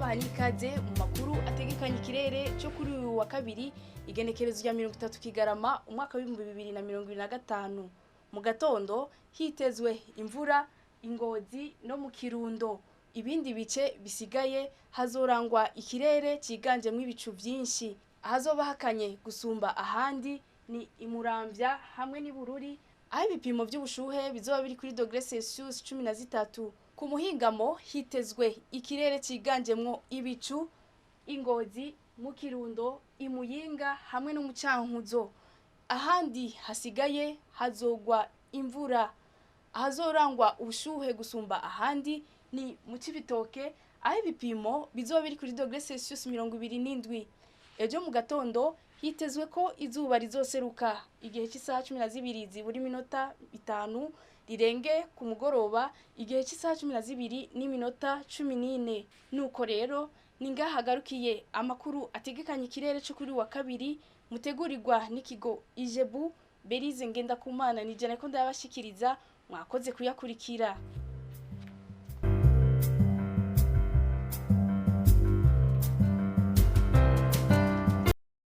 ndabaha n'ikaze mu makuru ategekanya ikirere cyo kuri uyu wa kabiri igenekerezo rya 30 Kigarama umwaka wa 2025. Mu gatondo hitezwe imvura Ingozi no mu Kirundo. Ibindi bice bisigaye hazorangwa ikirere ciganjemwe ibicu vyinshi. Ahazoba hakanye gusumba ahandi ni Imuramvya hamwe n'Ibururi, aho ibipimo by'ubushuhe bizoba biri kuri °C 13. Ku muhingamo hitezwe ikirere ciganjemwo ibicu Ingozi, mu Kirundo, Imuyinga hamwe no mu Cankuzo. Ahandi hasigaye hazogwa imvura. Ahazorangwa ubushuhe gusumba ahandi ni mu Cibitoke, aho ibipimo bizoba biri kuri °C 27. Ejo mu gatondo hitezwe ko izuba rizoseruka igihe cy'isaha 12 ziburi minota 5 rirenge ku mugoroba igihe cy'isaha 12 n'iminota 14. Nuko rero ninga hagarukiye amakuru ategekanya ikirere cyo kuri wa kabiri mutegurirwa n'ikigo Ijebu. Berize Ngendakumana ni jana ko ndabashikiriza, mwakoze kuyakurikira.